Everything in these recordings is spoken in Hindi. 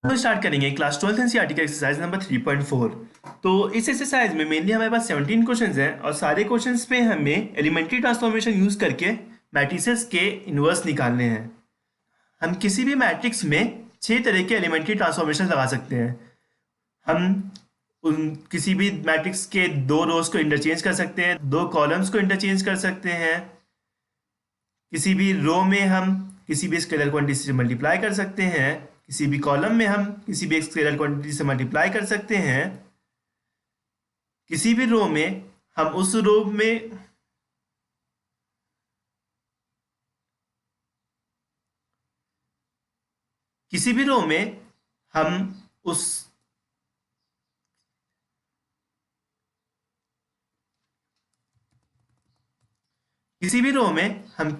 तो स्टार्ट करेंगे क्लास 12th एनसीईआरटी का एक्सरसाइज नंबर 3.4। तो इस एक्सरसाइज में मेनली हमारे पास 17 क्वेश्चंस हैं और सारे क्वेश्चंस पे हमें एलिमेंट्री ट्रांसफॉर्मेशन यूज करके मैट्रिसेस के इन्वर्स निकालने हैं। हम किसी भी मैट्रिक्स में 6 तरह के एलिमेंट्री ट्रांसफॉर्मेशन लगा सकते हैं। हम उन किसी भी मैट्रिक्स के दो रोज को इंटरचेंज कर सकते हैं, दो कॉलम्स को इंटरचेंज कर सकते हैं। किसी भी रो में हम किसी भी स्केलर क्वांटिटी से मल्टीप्लाई कर सकते हैं, किसी भी कॉलम में हम किसी भी स्केलर क्वांटिटी से मल्टीप्लाई कर सकते हैं। किसी भी रो में हम उस रो में किसी भी रो में हम उस किसी भी रो में हम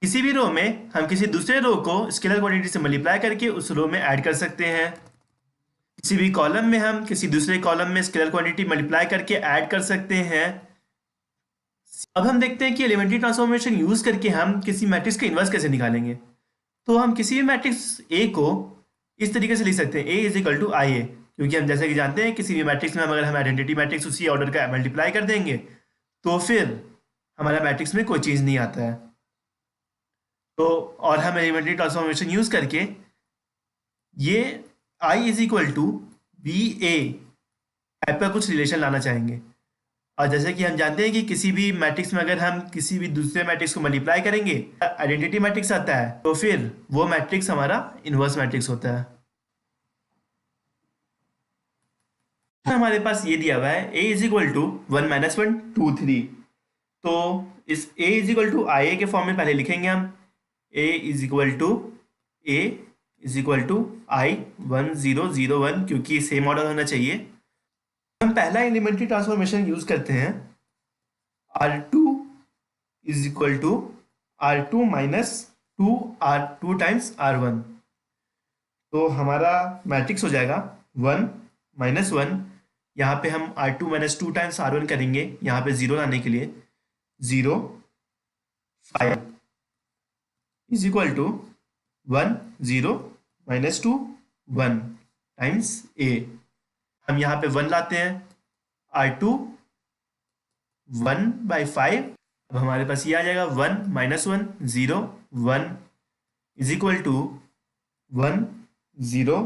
किसी भी रो में हम किसी दूसरे रो को स्केलर क्वांटिटी से मल्टीप्लाई करके उस रो में ऐड कर सकते हैं। किसी भी कॉलम में हम किसी दूसरे कॉलम में स्केलर क्वांटिटी मल्टीप्लाई करके ऐड कर सकते हैं। अब हम देखते हैं कि एलिमेंट्री ट्रांसफॉर्मेशन यूज करके हम किसी मैट्रिक्स का इन्वर्स कैसे निकालेंगे। तो हम किसी भी मैट्रिक्स ए को इस तरीके से लिख सकते हैं, ए इज इक्वल टू आई ए, क्योंकि हम जैसे कि जानते हैं किसी भी मैट्रिक्स में अगर हम आइडेंटिटी मैट्रिक्स उसी ऑर्डर का मल्टीप्लाई कर देंगे तो फिर हमारा मैट्रिक्स में कोई चीज़ नहीं आता है। तो और हम एलिमेंट्री ट्रांसफॉर्मेशन यूज करके ये I is equal to B A type का कुछ रिलेशन लाना चाहेंगे। और जैसे कि हम जानते हैं कि किसी भी मैट्रिक्स में अगर हम किसी भी दूसरे मैट्रिक्स को मल्टीप्लाई करेंगे, आइडेंटिटी मैट्रिक्स आता है, तो फिर वो मैट्रिक्स हमारा इनवर्स मैट्रिक्स होता है। हमारे पास ये दिया हुआ है a इज इक्वल टू 1-1 2 3। तो इस a is equal to I A के फॉर्म में पहले लिखेंगे हम a is equal to a is equal to I 1 0 0 1, क्योंकि सेम ऑर्डर होना चाहिए। हम पहला एलिमेंट्री ट्रांसफॉर्मेशन यूज करते हैं R2 is equal to R2 minus 2 R2 times R1। तो हमारा मैट्रिक्स हो जाएगा 1-1। यहाँ पे हम R2 माइनस 2 टाइम्स R1 करेंगे, यहाँ पे 0 लाने के लिए 0 5 is equal to 1 0 minus 2 1 times A। हम यहाँ पे 1 लाते हैं, R2 1/5। अब हमारे पास ये आ जाएगा 1-1 0 1 is equal to 1 0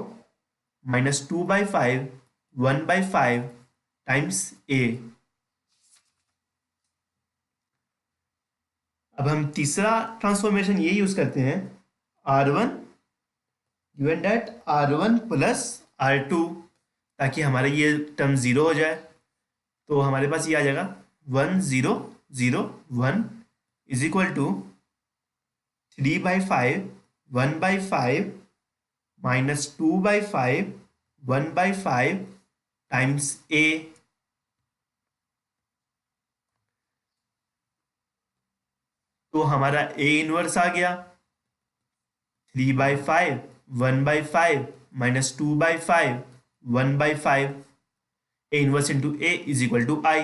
minus 2/5 1/5 times A। अब हम तीसरा ट्रांसफॉर्मेशन ये यूज करते हैं R1 given that R1 plus R2, ताकि हमारा ये टर्म 0 हो जाए। तो हमारे पास ये आ जाएगा 1 0 0 1 is equal to 3/5 1/5 minus 2/5 1/5 times A। तो हमारा A इनवर्स आ गया 3/5 1/5 minus 2/5 1/5। A inverse into A is equal to I।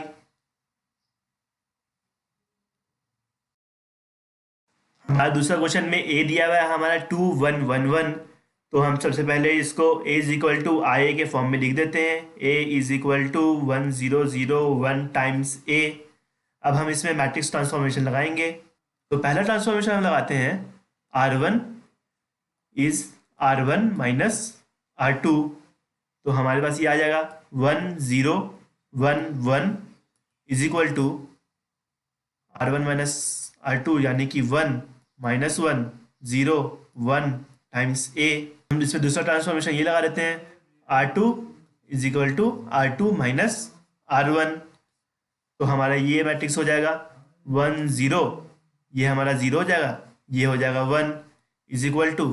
हमारा दूसरा क्वेश्चन में A दिया हुआ है हमारा 2 1 1 1। तो हम सबसे पहले इसको A is equal to I A के फॉर्म में लिख देते हैं, A is equal to 1 0 0 1 times A। अब हम इसमें मैट्रिक्स ट्रांसफॉर्मेशन लगाएंगे। तो पहला ट्रांसफॉर्मेशन हम लगाते हैं R1 is R1 minus R2। तो हमारे पास ये आ जाएगा 1 0 1 1 is equal to R1 minus R2 यानी कि 1 माइनस 1 0 1 टाइम्स A। हम इसमें दूसरा ट्रांसफॉर्मेशन ये लगा देते हैं R2 is equal to R2 minus R1। तो हमारा ये मैट्रिक्स हो जाएगा 1 0, ये हमारा 0 हो जाएगा, ये हो जाएगा 1 is equal to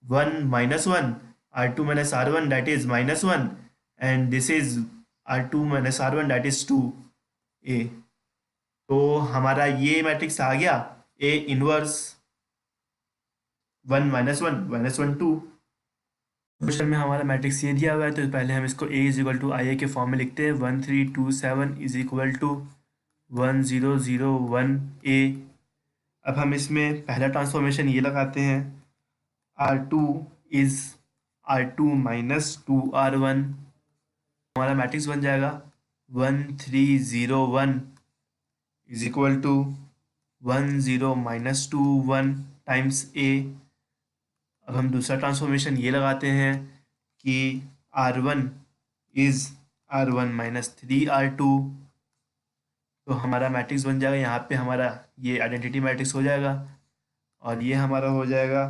1 minus 1 R2 minus R1 that is minus 1, and this is R2 minus R1 that is 2A। तो हमारा ये मैट्रिक्स आ गया A इनवर्स 1-1 2। क्वेश्चन में हमारा मैट्रिक्स ये दिया हुआ है, तो पहले हम इसको A is equal to I A के फॉर्म में लिखते हैं 1 3 2 7 इज इक्वल टू 1 0 0 1 A। अब हम इसमें पहला ट्रांसफॉर्मेशन ये लगाते हैं, R2 is R2 minus 2R1, हमारा मैट्रिक्स बन जाएगा 1 3 0 1 is equal to 1 0 minus 2 1 times A. अब हम दूसरा ट्रांसफॉर्मेशन ये लगाते हैं कि R1 is R1 minus 3R2, तो हमारा मैट्रिक्स बन जाएगा, यहाँ पे हमारा ये आइडेंटिटी मैट्रिक्स हो जाएगा और ये हमारा हो जाएगा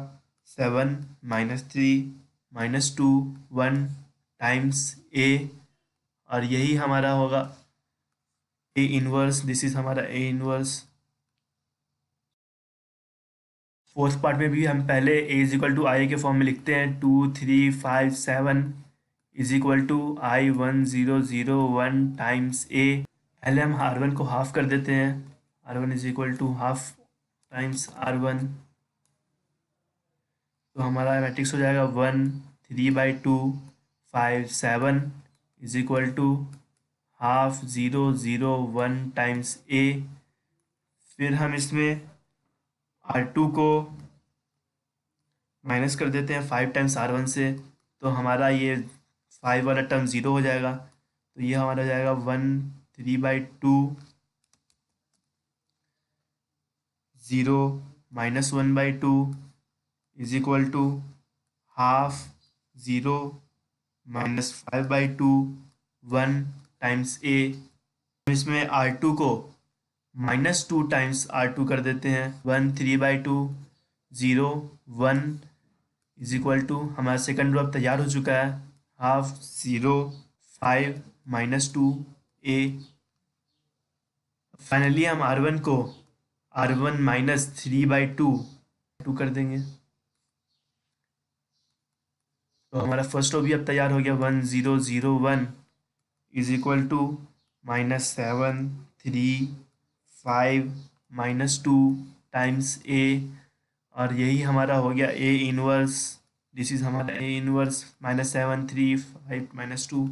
7 - 3 - 2 1 टाइम्स ए, और यही हमारा होगा ए इनवर्स। दिस इज हमारा ए इनवर्स। फोर्थ पार्ट में भी हम पहले A is equal to I के फॉर्म में लिखते हैं, 2 3 5 7 is equal to I 1 0 0 1 times A. पहले हम R1 को हाफ कर देते हैं, R1 is equal to half times R1, तो हमारा मैट्रिक्स हो जाएगा 1 3/2 5 7 is equal to half 0 0 1 times A. फिर हम इसमें R2 को माइनस कर देते हैं 5 टाइम्स R1 से, तो हमारा ये 5 वाला टर्म 0 हो जाएगा, तो ये हमारा हो जाएगा 1 3/2 0 - 1/2 is equal to half 0 - 5/2 1 times A. इसमें R2 को -2 टाइम्स R2 कर देते हैं, 1 3/2 0 1 इज इक्वल टू, हमारा सेकंड रो अब तैयार हो चुका है, हाफ 0 5 - 2 ए। फाइनली हम R1 को R1 माइनस 3/2 कर देंगे, तो हमारा फर्स्ट रो भी अब तैयार हो गया, 1 0 0 1 is equal to -7 3 5 - 2 times A, और यही हमारा हो गया ए इनवर्स। दिस इज हमारा ए इनवर्स, -7 3 5 - 2।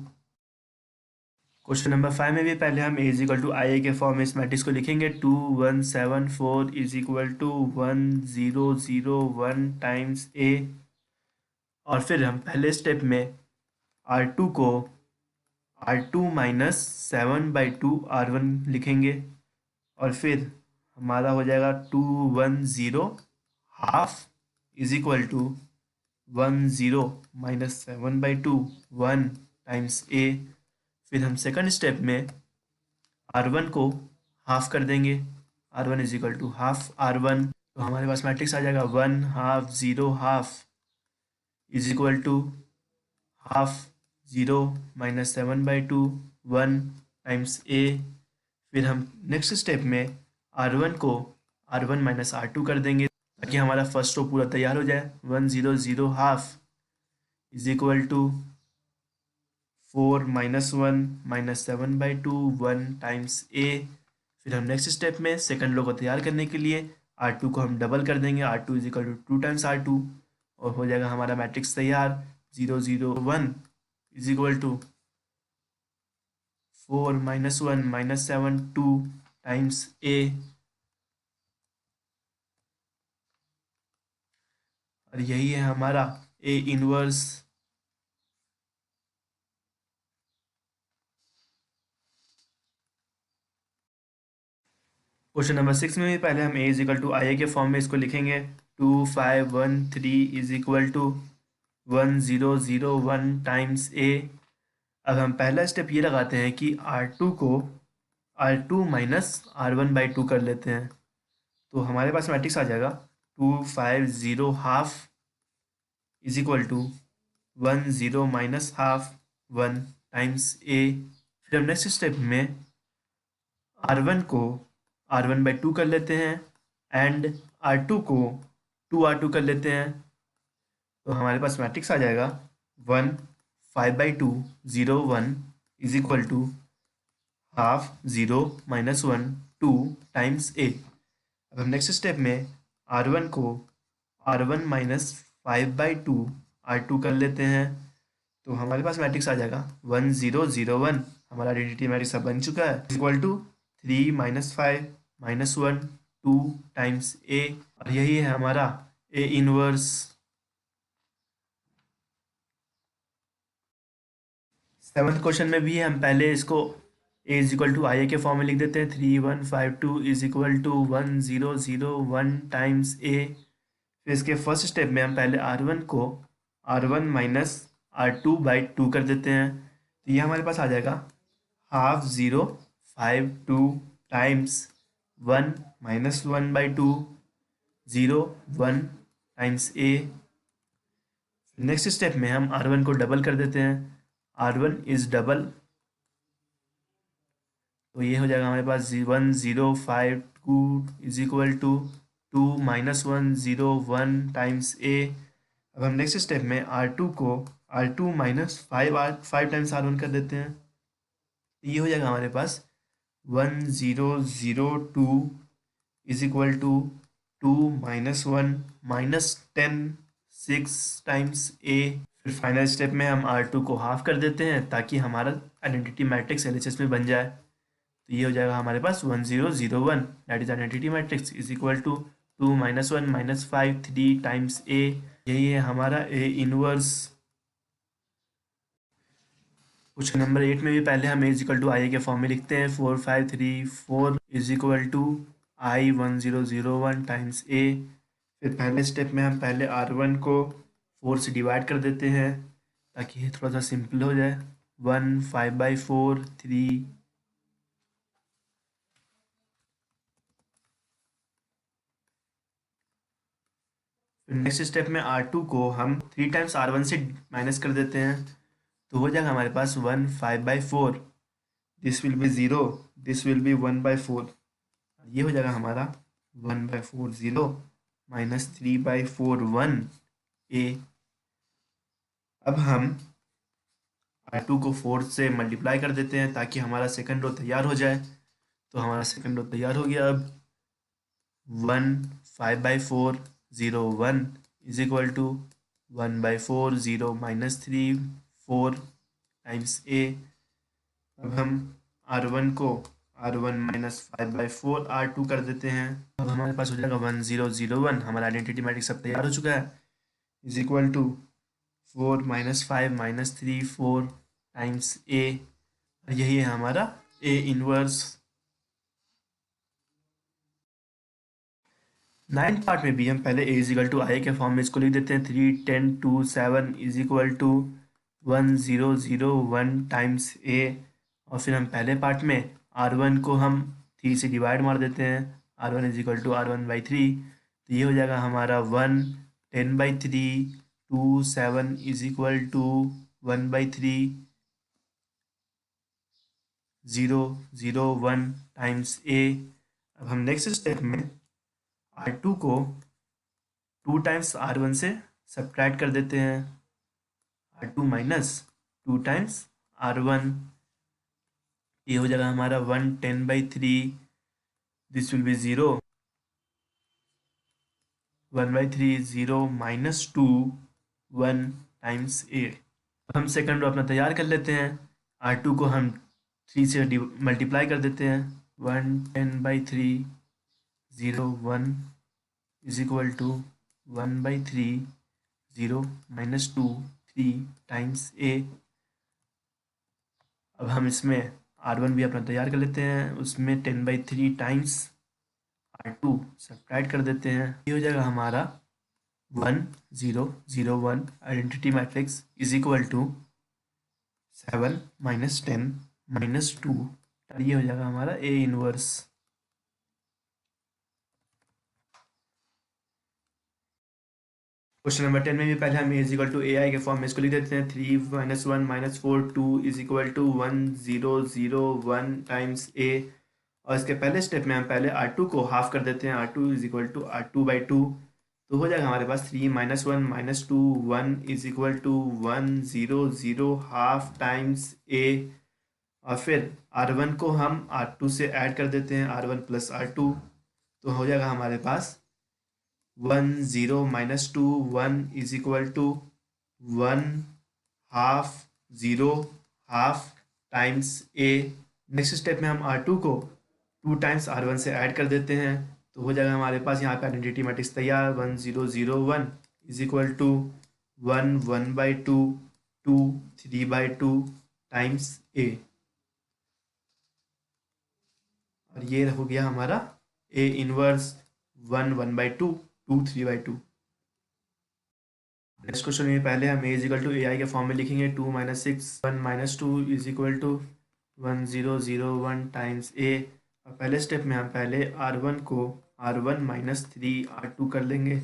क्वेश्चन नंबर 5 में भी पहले हम A is equal to I A के फॉर्म में इस मैट्रिक्स को लिखेंगे, 2 1 7 4 is equal to 1 0 0 1 times A. और फिर हम पहले स्टेप में R2 को R2 माइनस 7/2 R1 लिखेंगे, और फिर हमारा हो जाएगा 2 1 0 half is equal to 1 0 minus 7/2 1 times A. फिर हम सेकंड स्टेप में R1 को हाफ कर देंगे, R1 is equal to half R1, तो हमारे पास मैट्रिक्स आ जाएगा 1 half 0 half is equal to half 0 minus 7/2 1 times A. फिर हम नेक्स्ट स्टेप में R1 को R1 माइनस R2 कर देंगे, ताकि हमारा फर्स्ट रो पूरा तैयार हो जाए, 1 0 0 half is equal to 4 - 1 minus 7/2 1 times A. फिर हम नेक्स्ट स्टेप में सेकंड रो को तैयार करने के लिए R2 को हम डबल कर देंगे, R2 is equal to 2 times R2, और हो जाएगा हमारा मैट्रिक्स तैयार, 0 0 1 is equal to 4 - 1 minus 7 2 times A. और यही है हमारा ए इनवर्स। क्वेश्चन नंबर 6 में भी पहले हम A is equal to I A के फॉर्म में इसको लिखेंगे, 2 5 1 3 is equal to 1 0 0 1 times A. अब हम पहला स्टेप ये लगाते हैं कि R2 को R2 माइनस R1/2 कर लेते हैं, तो हमारे पास मैट्रिक्स आ जाएगा 2 5 0 half is equal to 1 0 minus half 1 times A. फिर हम नेक्स्ट स्टेप में R1 को R1/2 कर लेते हैं एंड R2 को 2R2 कर लेते हैं, तो हमारे पास मैट्रिक्स आ जाएगा 1 5/2 0 1 is equal to half 0 minus 1 2 times A. अब हम नेक्स्ट स्टेप में R1 को R1 माइनस 5/2 R2 कर लेते हैं, तो हमारे पास मैट्रिक्स आ जाएगा 1 0 0 1, हमारा आइडेंटिटी मैट्रिक्स अब बन चुका है, equal to 3 - 5 - 1 two times A, और यही है हमारा ए इनवर्स। सेवन्थ क्वेश्चन में भी हम पहले इसको ए is equal to I A के फॉर्म में लिख देते हैं। 3152 is equal to 1001 times A. फिर इसके फर्स्ट स्टेप में हम पहले R1 को R1 माइनस R2/2 कर देते हैं, तो ये हमारे पास आ जाएगा 0.52 times 1 minus 1/2 0.1 times A. Next step में हम R1 को डबल कर देते हैं, R1 इज डबल, तो ये हो जाएगा हमारे पास 1052 is equal to 2 minus 101 times A. अब हम नेक्स्ट स्टेप में R2 को R2 माइनस 5 टाइम्स R1 कर देते हैं, तो ये हो जाएगा हमारे पास 1002 is equal to 2 minus 1 minus 10 6 times A. फिर फाइनल स्टेप में हम R2 को हाफ कर देते हैं ताकि हमारा आइडेंटिटी मैट्रिक्स LHS में बन जाए, तो ये हो जाएगा हमारे पास 1001 that is identity matrix is equal to 2 minus 1 minus 5 3 times A. यही है हमारा ए इनवर्स। क्वेश्चन नंबर 8 में भी पहले हम A is equal to I A के फॉर्म में लिखते हैं। 4534 is equal to I 1001 times A. फिर पहले स्टेप में हम पहले R1 को 4 से डिवाइड कर देते हैं ताकि ये थोड़ा सा सिंपल हो जाए। 1 5/4 3 नेक्स्ट स्टेप में R2 को हम 3 टाइम्स R1 से माइनस कर देते हैं, तो हो जाएगा हमारे पास 1 5/4, this will be 0, this will B 1/4, ये हो जाएगा हमारा 1/4 0 माइनस 3/4 1 ए। अब हम R2 को 4 से मल्टीप्लाई कर देते हैं ताकि हमारा सेकंड रो तैयार हो जाए, तो हमारा सेकंड रो तैयार हो गया। अब 1 5/4 0 1 is equal to 1/4 0 minus 3 4 times A. अब हम R1 को R1 माइनस 5/4 R2 कर देते हैं, अब हमारे पास हो जाएगा 1001। हमारा आइडेंटिटी मैट्रिक्स सब तैयार हो चुका है, is equal to 4 minus 5 minus 3 4 times A, और यही है हमारा ए इनवर्स। नाइन्थ पार्ट में भी हम पहले A is equal to I के फॉर्म में इसको लिख देते हैं। 3 10 2 7 is equal to 1001 times A, और फिर हम पहले पार्ट में R1 को हम 3 से डिवाइड मार देते हैं, R1 is equal to R1/3, तो ये हो जाएगा हमारा 1 10/3 2 7 is equal to 1/3 0 0 1 times A. अब हम नेक्स्ट स्टेप में R2 को 2 टाइम्स R1 से सब्ट्रैक्ट कर देते हैं, R2 माइनस 2 टाइम्स R1, ये हो जाएगा हमारा 1 10/3, this will be 0 1/3 0 minus 2 1 times A. अब हम सेकंड रो अपना तैयार कर लेते हैं। R2 को हम 3 से मल्टीप्लाई कर देते हैं, 1 10/3 0 1 is equal to 1/3 0 minus 2 3 times A. अब हम इसमें R1 भी अपना तैयार कर लेते हैं, उसमें 10/3 टाइम्स R2 सब्ट्रैक्ट कर देते हैं, ये हो जाएगा हमारा 1 0 0 1 identity matrix is equal to 7 minus 10 minus 2, ये हो जाएगा हमारा ए इनवर्स। क्वेश्चन नंबर 10 में भी पहले हम A is equal to A I के फॉर्म में इसको लिख देते हैं। 3 minus 1 minus 4 2 is equal to 1001 times A, और इसके पहले स्टेप में हम पहले R2 को हाफ कर देते हैं, R2 is equal to R2/2, तो हो जाएगा हमारे पास 3 minus 1 minus 2 1 is equal to 100 half times A, और फिर R1 को हम R2 से ऐड कर देते हैं, R1 प्लस R2, तो हो जाएगा हमारे पास 1 0 minus 2 1 is equal to 1 half 0 half times A. Next step में हम R2 को 2 टाइम्स R1 से ऐड कर देते हैं, तो हो जाएगा हमारे पास यहाँ पे आइडेंटिटी मैट्रिक्स तैयार। 1 0 0 1 is equal to 1 1/2 2 3/2 times A, और ये हो गया हमारा ए इनवर्स 1 1/2 2 3/2। नेक्स्ट क्वेश्चन में पहले हम ए इजिकल टू ए आई के फॉर्म में लिखेंगे। 2 - 6 1 - 2 is equal to 1 0 0 1 times A, और पहले स्टेप में हम पहले R1 को R1 - 3 R2 कर लेंगे।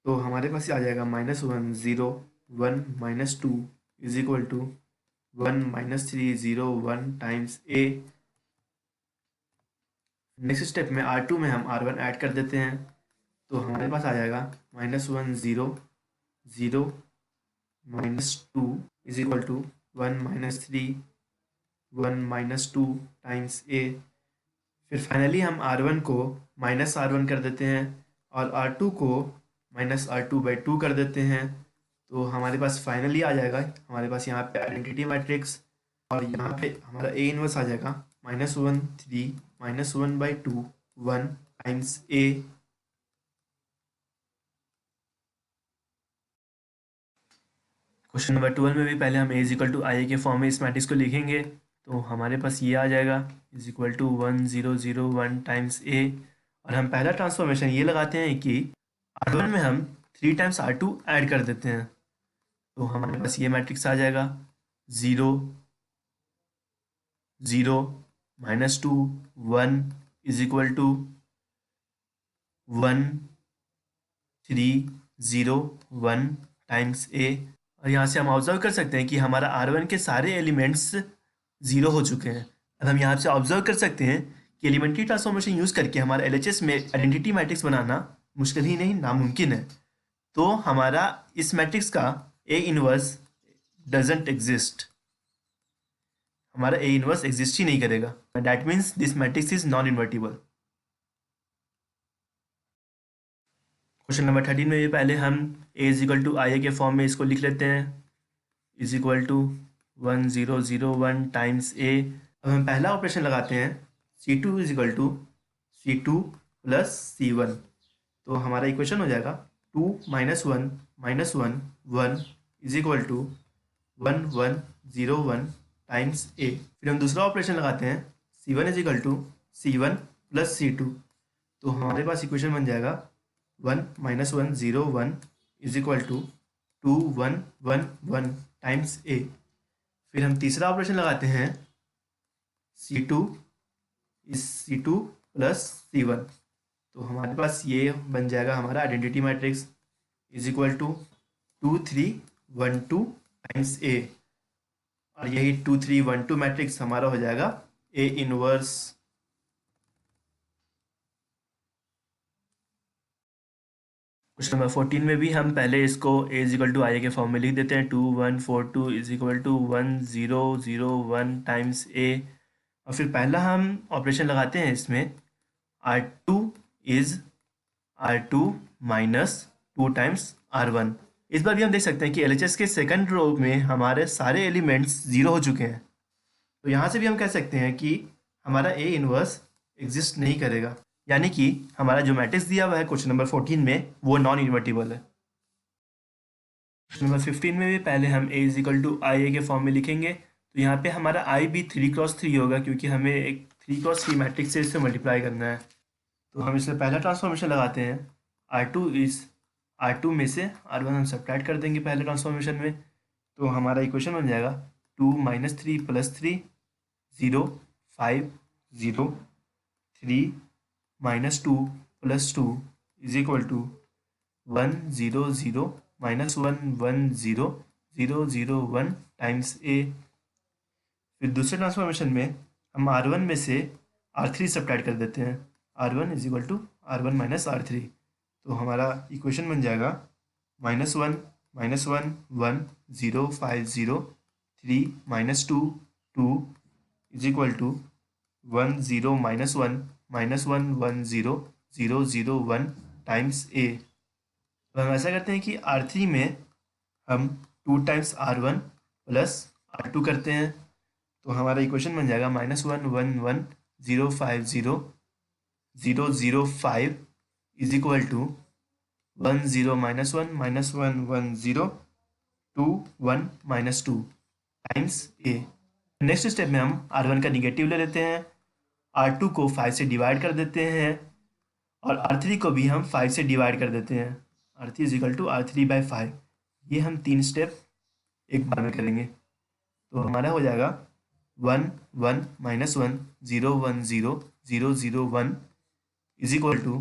तो हमारे पास आ जाएगा -1 0 1 - 2 is equal to 1 - 3 0 1 times A. Next step में R2 में हम R1 ऐड कर देते हैं, तो हमारे पास आ जाएगा -1 0 0 -2 is equal to 1 - 3 1 - 2 times A. फिर फाइनली हम R1 को -R1 कर देते हैं और R2 को -R2/2 कर देते हैं। तो हमारे पास फाइनली आ जाएगा हमारे पास यहाँ पे आइडेंटिटी मैट्रिक्स, और यहाँ पे हमारा ए इनवर्स आ जाएगा -1 3 -1/2 1 टाइम्स ए। क्वेश्चन नंबर 12 में भी पहले हम ए इजिकल टू आई के फॉर्म में इस मैट्रिक्स को लिखेंगे। तो हमारे पास ये आ जाएगा is equal to 1 0 0 1 times A, और हम पहला ट्रांसफॉर्मेशन ये लगाते हैं कि R1 में हम 3 टाइम्स R2 ऐड कर देते हैं। तो हमारे पास ये मैट्रिक्स आ जाएगा 0 0 -2 1 is equal to 1 3 0 1 times A. और यहाँ से हम ऑब्जर्व कर सकते हैं कि हमारा R1 के सारे एलिमेंट्स 0 हो चुके हैं। अब हम यहाँ से ऑब्जर्व कर सकते हैं कि एलिमेंट्री ट्रांसफॉर्मेशन यूज़ करके हमारा LHS में आइडेंटिटी मैट्रिक्स बनाना मुश्किल ही नहीं नामुमकिन है। तो हमारा इस मैट्रिक्स का ए इनवर्स डजेंट एग्जिस्ट, हमारा ए इनवर्स एग्जिस्ट ही नहीं करेगा। That means this matrix is non invertible. Question number 13 में भी पहले हम A is equal to I A के फॉर्म में इसको लिख लेते हैं is equal to 1 0 0 1 times A. अब हम पहला ऑपरेशन लगाते हैं C2 is equal to C2 + C1, तो हमारा इक्वेशन हो जाएगा 2 - 1 - 1 1 is equal to 1 1 0 1 times A. फिर हम दूसरा ऑपरेशन लगाते हैं C1 is equal to C1 + C2, तो हमारे पास इक्वेशन बन जाएगा 1 - 1 0 1 is equal to 2 1 1 1 times A. फिर हम तीसरा ऑपरेशन लगाते हैं C2 + C1, तो हमारे पास ये बन जाएगा हमारा identity matrix is equal to 2 3 1 2 times A, और यही 2 3 1 2 मैट्रिक्स हमारा हो जाएगा ए इनवर्स। क्वेश्चन नंबर 14 में भी हम पहले इसको ए इज इक्वल टू आई के फॉर्म में लिख देते हैं 2 1 4 2 is equal to 1 0 0 1 times A, और फिर पहला हम ऑपरेशन लगाते हैं इसमें R2 is R2 minus 2 times R1। इस बार भी हम देख सकते हैं कि LHS के सेकंड रो में हमारे सारे एलिमेंट्स 0 हो चुके हैं। तो यहाँ से भी हम कह सकते हैं कि हमारा ए इनवर्स एग्जिस्ट नहीं करेगा, यानी कि हमारा जो मैट्रिक्स दिया हुआ है क्वेश्चन नंबर 14 में वो नॉन इन्वर्टिबल है। क्वेश्चन नंबर 15 में भी पहले हम A is equal to I A के फॉर्म में लिखेंगे। तो यहाँ पे हमारा आई भी 3x3 होगा, क्योंकि हमें एक 3x3 मैट्रिक्स से इससे मल्टीप्लाई करना है। तो हम इसमें पहला ट्रांसफॉर्मेशन लगाते हैं R2 में से R1 हम सब्ट्रैक्ट कर देंगे पहले ट्रांसफॉर्मेशन में, तो हमारा इक्वेशन बन जाएगा 2 - 3 + 3 0 5 0 3 -2 + 2 is equal to 1 0 0 -1 1 0 0 0 1 times A. फिर दूसरे ट्रांसफॉर्मेशन में हम R1 में से R3 सब्ट्रैक्ट कर देते हैं, R1 is equal to R1 - R3, तो हमारा इक्वेशन बन जाएगा -1 -1 1 0 5 0 3 -2 2 इज इक्वल टू 1 0 -1 -1 1 0 0 0 1 टाइम्स ए। तो हम ऐसा करते हैं कि R3 में हम 2 टाइम्स R1 + R2 करते हैं, तो हमारा इक्वेशन बन जाएगा -1 1 1 0 5 0 005 is equal to 10 minus 1 minus 1 10 2 1 minus 2 times A. Next step में हम R1 का निगेटिव ले लेते हैं, R2 को 5 से डिवाइड कर देते हैं और R3 को भी हम 5 से डिवाइड कर देते हैं। R3 is equal to R3/5। ये हम 3 स्टेप एक बार में करेंगे तो हमारा हो जाएगा 1 1 minus 1 0 1 0 0 0 1 is equal to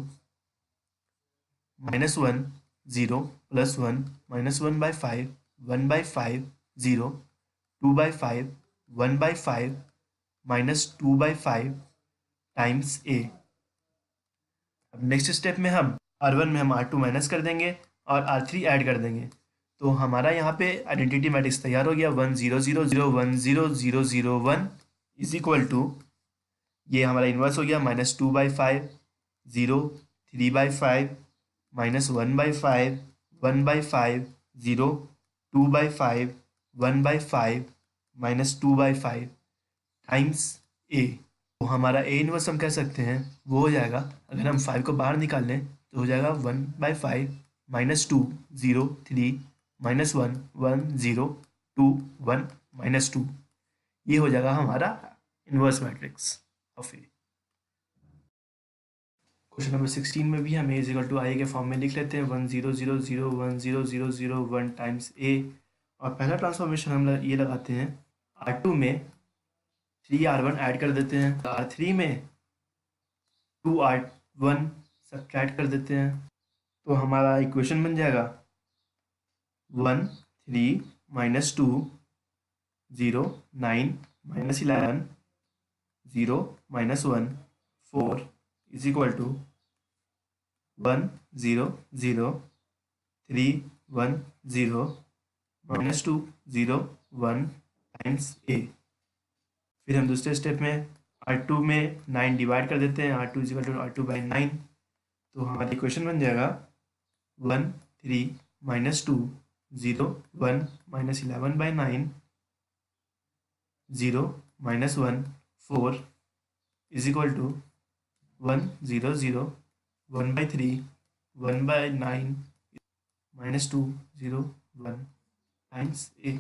-1 0 plus 1 -1/5 1/5 0 2/5 1/5 -2/5 times A. अब नेक्स्ट स्टेप में हम R1 में हम R2 माइनस कर देंगे और R3 ऐड कर देंगे तो हमारा यहाँ पे आइडेंटिटी मैट्रिक्स तैयार हो गया 1 0 0 0 1 0 0 0 1 इज इक्वल टू, ये हमारा इन्वर्स हो गया -2/5 0 3/5 -1/5 1/5 0 2/5 1/5 -2/5 टाइम्स ए। तो हमारा ए इनवर्स हम कह सकते हैं वो हो जाएगा, अगर हम 5 को बाहर निकाल लें तो हो जाएगा 1/5 -2 0 3 -1 1 0 2 1 -2। ये हो जाएगा हमारा inverse matrix of A. Question number 16 में भी हम ए इक्वल टू आई के फॉर्म में लिख लेते हैं 1 0 0 0 1 0 0 0 1 टाइम्स ए। और पहला ट्रांसफॉर्मेशन हम ये लगाते हैं, R2 में 3R1 ऐड कर देते हैं, R3 में 2R1 सब्ट्रैक्ट कर देते हैं तो हमारा इक्वेशन बन जाएगा 1 3 -2 0 9 -11 0 -1 4 is equal to 1 0 0 3 1 0 -2 0 1 times A. फिर हम दूसरे स्टेप में R2 में 9 डिवाइड कर देते हैं, R2 is equal to R2/9 तो हमारा इक्वेशन बन जाएगा 1 3 -2 0 1 -11/9 0 -1 4 is equal to 1 0 0 1/3 1/9 -2 0 1 times A.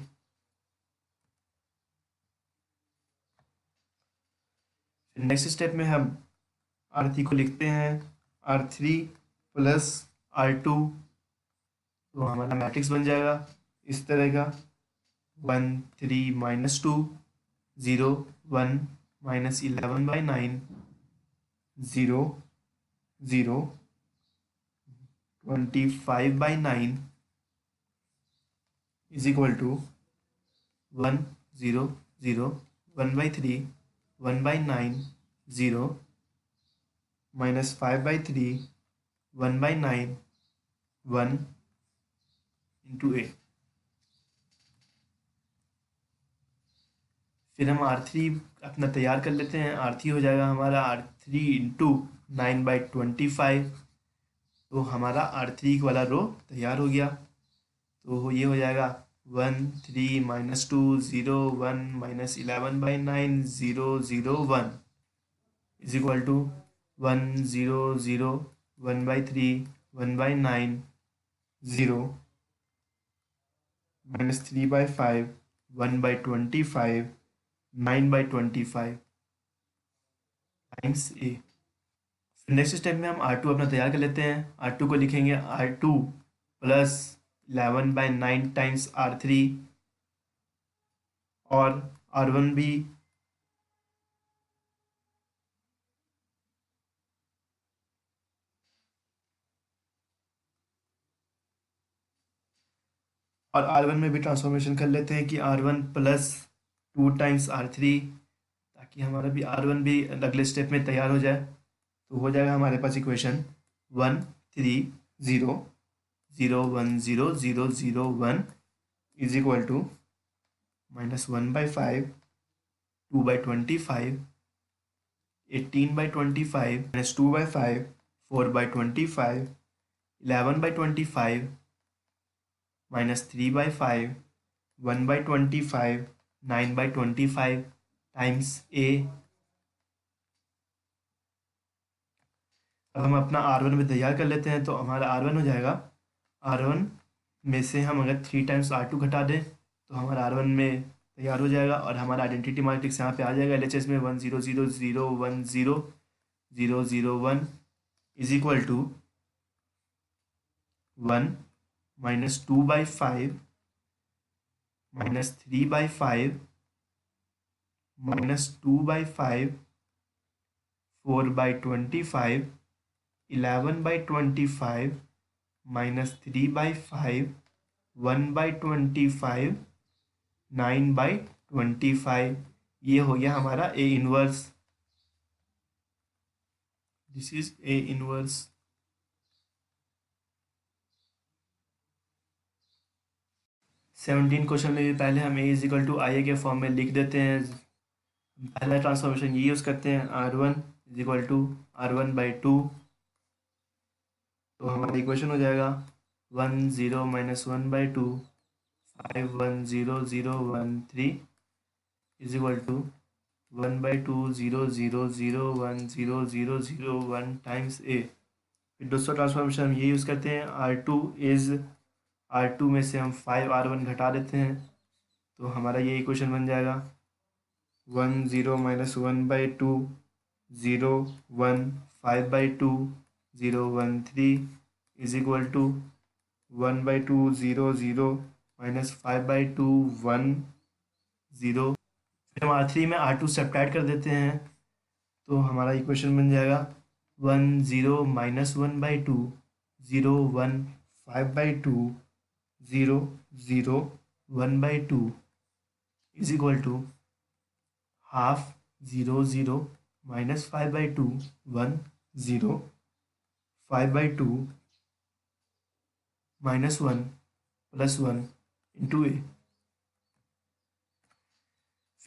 Next step में हम R3 को लिखते हैं R3 प्लस R2 तो हमारा मैट्रिक्स बन जाएगा इस तरह का 1 3 -2 0 1 -11/9 0 0 25/9 इज इक्वल टू 1 0 0 1/3 1/9 0 -5/3 1/9 1 इंटू ए। फिर हम R3 अपना तैयार कर लेते हैं, R3 हो जाएगा हमारा R3 इंटू 9/25 तो हमारा R3 वाला रो तैयार हो गया तो ये हो जाएगा 1 3 -2 0 1 -11/9 0 0 1 is equal to 1 0 0 1/3 1/9 0 -3/5 1/25 9/25 times A. Next step में हम R2 अपना तैयार कर लेते हैं, R2 को लिखेंगे R2 प्लस 11/9 टाइम्स R3 और R1 भी और R1 में भी ट्रांसफॉर्मेशन कर लेते हैं कि R1 प्लस 2 टाइम्स R3 ताकि हमारा भी R1 भी अगले स्टेप में तैयार हो जाए तो हो जाएगा हमारे पास equation 1 3 0 0 1 0 0 0 1 is equal to -1/5 2/25 18/25 -2/5 4/25 11/25 -3/5 1/25 9/25 times A. अब हम अपना R1 में तैयार कर लेते हैं, तो हमारा R1 हो जाएगा, R1 में से हम अगर 3 टाइम्स R2 घटा दें तो हमारा R1 में तैयार हो जाएगा, और हमारा आइडेंटिटी मैट्रिक्स यहाँ पे आ जाएगा LHS में 1 0 0 0 1 0 0 0 1 is equal to 1 minus 2/5 minus 3/5 minus 2/5 4/25 11/25 minus 3/5 1/25 9/25। ये हो गया हमारा A inverse. This is A inverse. 17 question में भी पहले हम A is equal to I A के फॉर्म में लिख देते हैं। पहला ट्रांसफॉर्मेशन ये यूज़ करते हैं, R1 is equal to R1/2, तो हमारा इक्वेशन हो जाएगा 1 0 minus 1/2 5 1 0 0 1 3 is equal to 1/2 0 0 0 1 0 0 0 1 times A। फिर दूसरा ट्रांसफॉर्मेशन हम ये यूज़ करते हैं, R2 में से हम 5 R1 घटा देते हैं, तो हमारा ये इक्वेशन बन जाएगा 1 0 minus 1/2 0 1 5/2 0 1 3 is equal to 1/2 0 0 minus 5/2 1 0। फिर हम R3 में R2 सब्ट्रैक्ट कर देते हैं, तो हमारा इक्वेशन बन जाएगा 1 0 minus 1/2 0 1 5/2 0 0 1/2 is equal to half 0 0 minus 5/2 1 0 5/2 minus 1 plus 1 into A।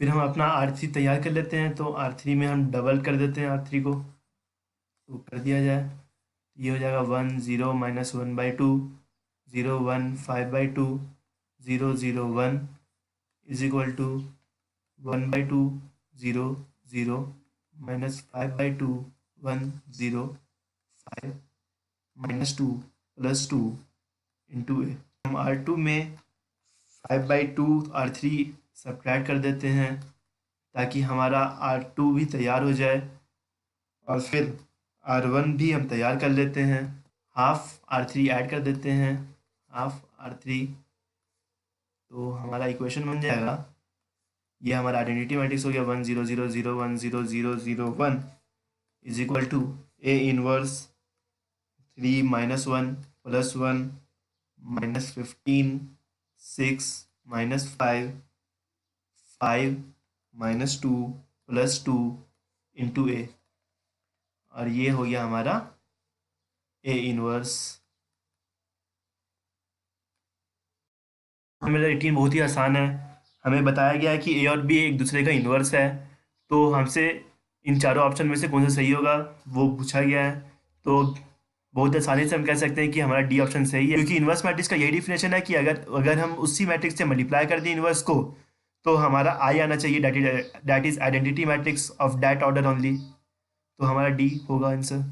फिर हम अपना R3 तैयार कर लेते हैं, तो R3 में हम डबल कर देते हैं R3 को, तो कर दिया जाए, ये हो जाएगा 1 0 minus 1/2 0 1 5/2 0 0 1 is equal to 1/2 0 0 minus 5/2 1 0 5 minus 2 plus 2 into A। हम R2 में 5/2 R3 सब्ट्रैक्ट कर देते हैं, ताकि हमारा R2 भी तैयार हो जाए, और फिर R1 भी हम तैयार कर लेते हैं, हाफ R3 ऐड कर देते हैं, हाफ R3, तो हमारा इक्वेशन बन जाएगा, ये हमारा आइडेंटिटी मैट्रिक्स हो गया 1 0 0 0 1 0 0 0 1 is equal to A inverse 3 minus 1 plus 1 minus 15 6 minus 5 5 minus 2 plus 2 into A, और ये हो गया हमारा A इनवर्स। मेरा 18 बहुत ही आसान है। हमें बताया गया है कि A और B एक दूसरे का इन्वर्स है, तो हमसे इन चारों ऑप्शन में से कौन सा सही होगा वो पूछा गया है। तो बहुत आसानी से हम कह सकते हैं कि हमारा डी ऑप्शन सही है, क्योंकि इन्वर्स मैट्रिक्स का यही डिफिनेशन है कि अगर हम उसी मैट्रिक्स से मल्टीप्लाई कर दें इन्वर्स को, तो हमारा आई आना चाहिए, that is identity matrix of that order only. तो हमारा डी होगा आंसर।